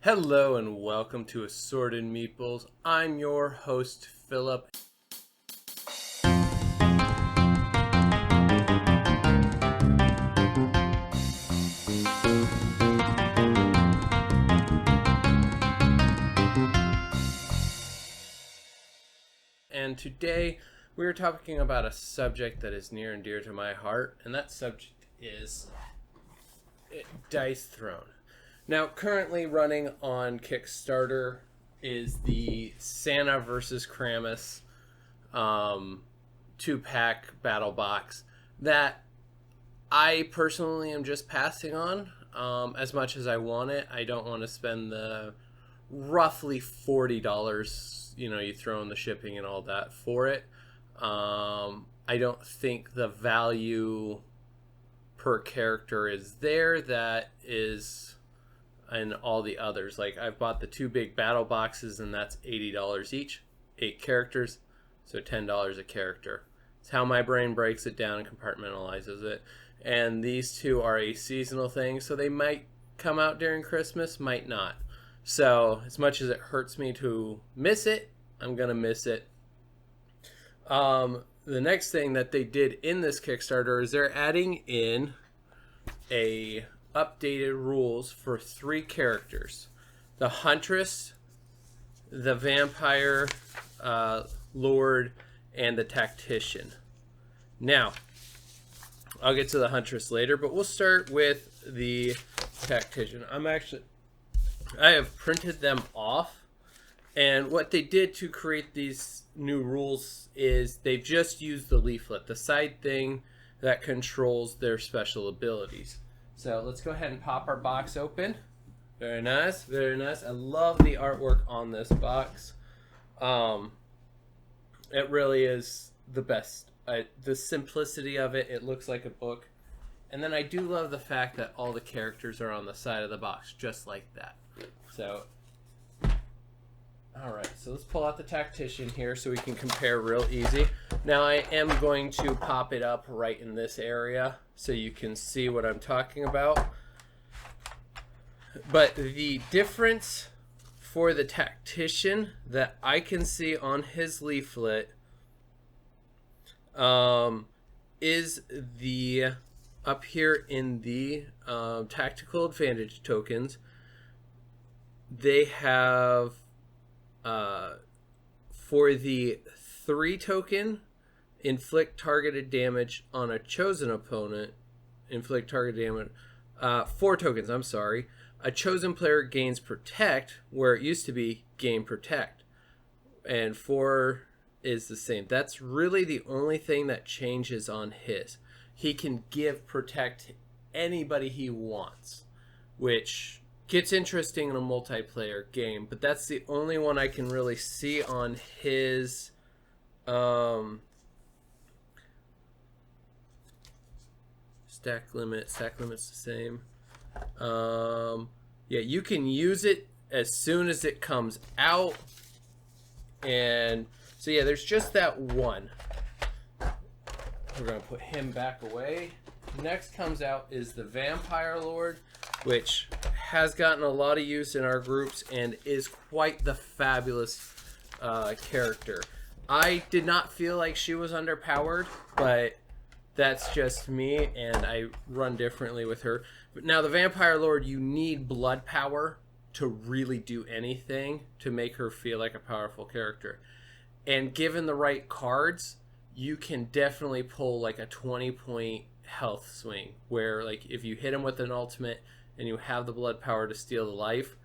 Hello and welcome to Assorted Meeples. I'm your host, Phillip. And today we're talking about a subject that is near and dear to my heart, and that subject is Dice Throne. Now, currently running on Kickstarter is the Santa Vs Krampus 2-pack battle box that I personally am just passing on. As much as I want it, I don't want to spend the roughly $40, you throw in the shipping and all that for it. I don't think the value per character is there that is in all the others. Like, I've bought the 2 big battle boxes and that's $80 each, 8 characters, so $10 a character. It's how my brain breaks it down and compartmentalizes it. And these 2 are a seasonal thing, so they might come out during Christmas, might not. So as much as it hurts me to miss it, I'm gonna miss it. The next thing that they did in this Kickstarter is they're adding in a updated rules for 3 characters: the Huntress, the Vampire Lord, and the Tactician. Now, I'll get to the Huntress later, but we'll start with the Tactician. I have printed them off, and what they did to create these new rules is they've just used the leaflet, the side thing that controls their special abilities. So let's go ahead and pop our box open. Very nice, very nice. I love the artwork on this box. It really is the best. The simplicity of it, it looks like a book. And then I do love the fact that all the characters are on the side of the box, just like that. So, alright, so let's pull out the Tactician here so we can compare real easy. Now I am going to pop it up right in this area so you can see what I'm talking about. But the difference for the Tactician that I can see on his leaflet is the up here in the tactical advantage tokens. They have for the 3 token, inflict targeted damage on a chosen opponent. Inflict targeted damage. 4 tokens, I'm sorry. A chosen player gains protect, where it used to be gain protect. And 4 is the same. That's really the only thing that changes on his. He can give protect anybody he wants, which gets interesting in a multiplayer game, but that's the only one I can really see on his stack limit. Stack limit's the same. Yeah, you can use it as soon as it comes out. And so yeah, there's just that one. We're gonna put him back away. Next comes out is the Vampire Lord, which has gotten a lot of use in our groups and is quite the fabulous character. I did not feel like she was underpowered, but that's just me, and I run differently with her. But now the Vampire Lord, you need blood power to really do anything to make her feel like a powerful character. And given the right cards, you can definitely pull like a 20-point health swing, where like if you hit him with an ultimate and you have the blood power to steal the life,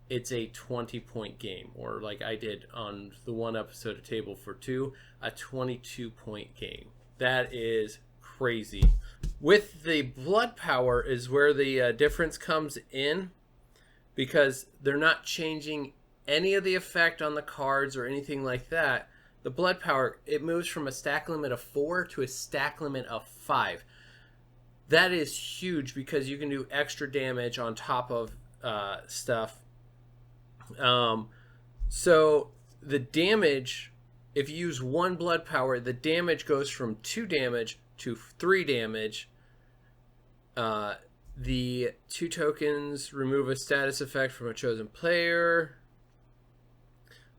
it's a 20-point game. Or like I did on the one episode of Table for Two, a 22-point game. That is crazy. With the blood power is where the difference comes in, because they're not changing any of the effect on the cards or anything like that. The blood power, it moves from a stack limit of 4 to a stack limit of 5. That is huge because you can do extra damage on top of stuff. So the damage, if you use 1 blood power, the damage goes from 2 damage to 3 damage The 2 tokens remove a status effect from a chosen player.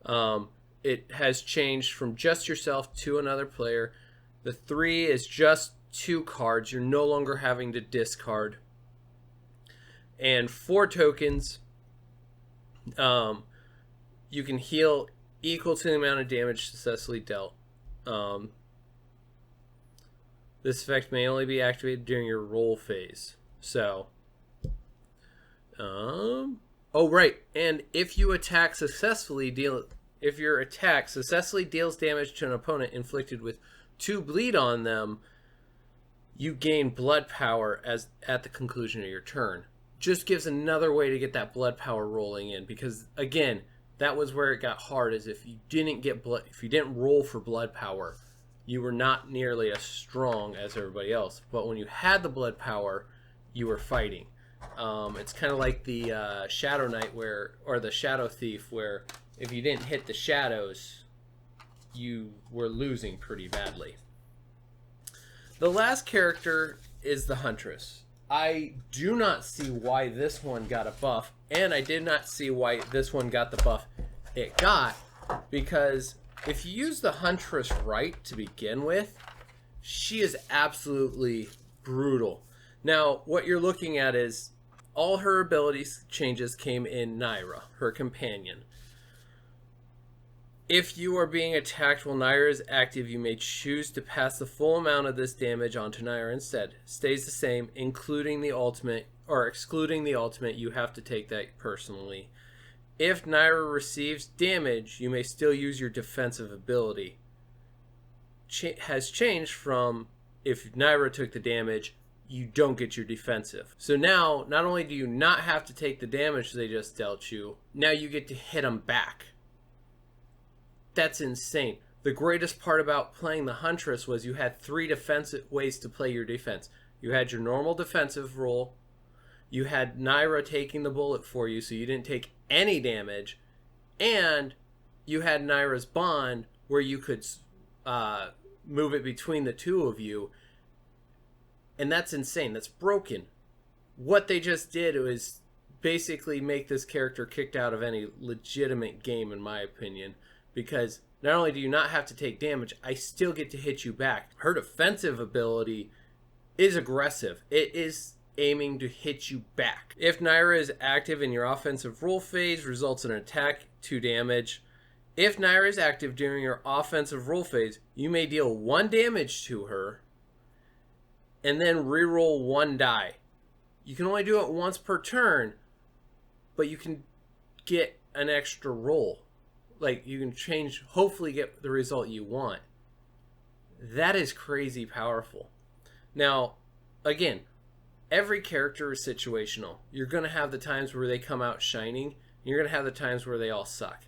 It has changed from just yourself to another player. The 3 is just 2 cards. You're no longer having to discard. And 4 tokens, you can heal equal to the amount of damage successfully dealt. This effect may only be activated during your roll phase. So, oh right, and if you attack successfully, if your attack successfully deals damage to an opponent inflicted with 2 bleed on them, you gain blood power at the conclusion of your turn. Just gives another way to get that blood power rolling in, because again, that was where it got hard, is if you didn't roll for blood power, you were not nearly as strong as everybody else. But when you had the blood power, you were fighting. It's kind of like the Shadow Knight or the Shadow Thief, where if you didn't hit the shadows, you were losing pretty badly. The last character is the Huntress. I do not see why this one got a buff, and I did not see why this one got the buff it got, because if you use the Huntress right to begin with, she is absolutely brutal. Now, what you're looking at is all her abilities changes came in Naira, her companion. If you are being attacked while Naira is active, you may choose to pass the full amount of this damage onto Naira instead. Stays the same, including the ultimate, or excluding the ultimate, you have to take that personally. If Naira receives damage, you may still use your defensive ability. Has changed from if Naira took the damage, you don't get your defensive. So now, not only do you not have to take the damage they just dealt you, now you get to hit them back. That's insane. The greatest part about playing the Huntress was you had 3 defensive ways to play your defense. You had your normal defensive roll. You had Naira taking the bullet for you, so you didn't take any damage. And you had Naira's bond, where you could move it between the 2 of you. And that's insane. That's broken. What they just did was basically make this character kicked out of any legitimate game, in my opinion. Because not only do you not have to take damage, I still get to hit you back. Her defensive ability is aggressive. It is aiming to hit you back. If Naira is active in your offensive roll phase, results in an attack, 2 damage. If Naira is active during your offensive roll phase, you may deal 1 damage to her and then reroll 1 die. You can only do it once per turn, but you can get an extra roll. Like, you can change, hopefully get the result you want. That is crazy powerful. Now, again, every character is situational. You're going to have the times where they come out shining, and you're going to have the times where they all suck.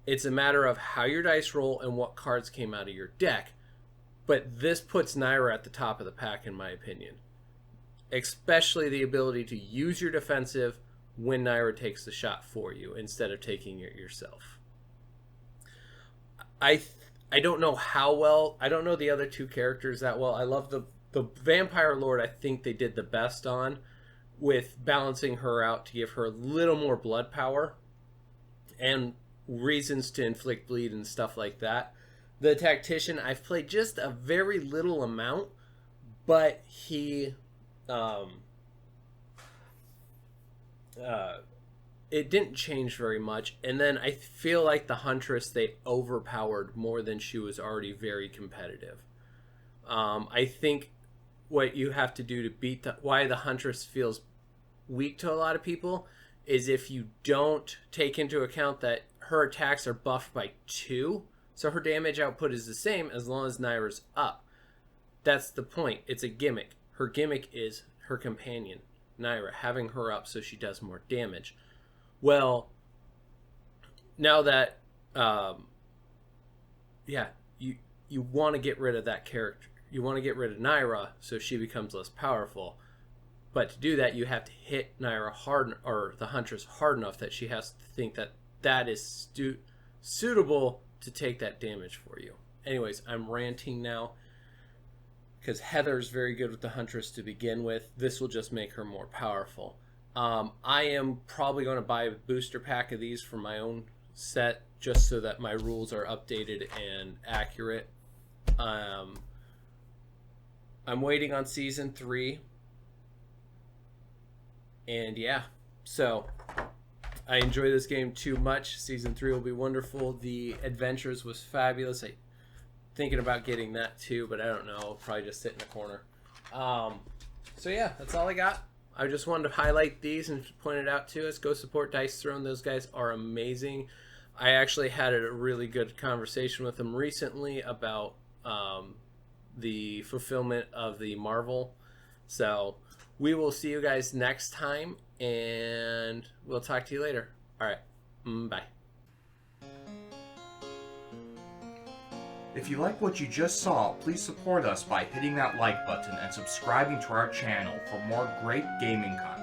It's a matter of how your dice roll and what cards came out of your deck. But this puts Naira at the top of the pack, in my opinion. Especially the ability to use your defensive when Naira takes the shot for you, instead of taking it yourself. I don't know how well. I don't know the other 2 characters that well. I love the Vampire Lord. I think they did the best on with balancing her out to give her a little more blood power and reasons to inflict bleed and stuff like that. The Tactician, I've played just a very little amount, but he it didn't change very much. And then I feel like the Huntress, they overpowered more than she was already very competitive. I think what you have to do to beat why the Huntress feels weak to a lot of people is if you don't take into account that her attacks are buffed by 2, so her damage output is the same as long as Naira's up. That's the point. It's a gimmick. Her gimmick is her companion, Naira, having her up so she does more damage. Well, now that, you want to get rid of that character. You want to get rid of Naira so she becomes less powerful. But to do that, you have to hit Naira hard, or the Huntress hard enough that she has to think that that is suitable to take that damage for you. Anyways, I'm ranting now. because Heather's very good with the Huntress to begin with. This will just make her more powerful. I am probably going to buy a booster pack of these for my own set, just so that my rules are updated and accurate. I'm waiting on Season 3. And yeah, so I enjoy this game too much. Season 3 will be wonderful. The Adventures was fabulous. I'm thinking about getting that too, but I don't know. I'll probably just sit in the corner. So yeah, that's all I got. I just wanted to highlight these and point it out to us. Go support Dice Throne. Those guys are amazing. I actually had a really good conversation with them recently about the fulfillment of the Marvel. So we will see you guys next time, and we'll talk to you later. All right. Bye. If you like what you just saw, please support us by hitting that like button and subscribing to our channel for more great gaming content.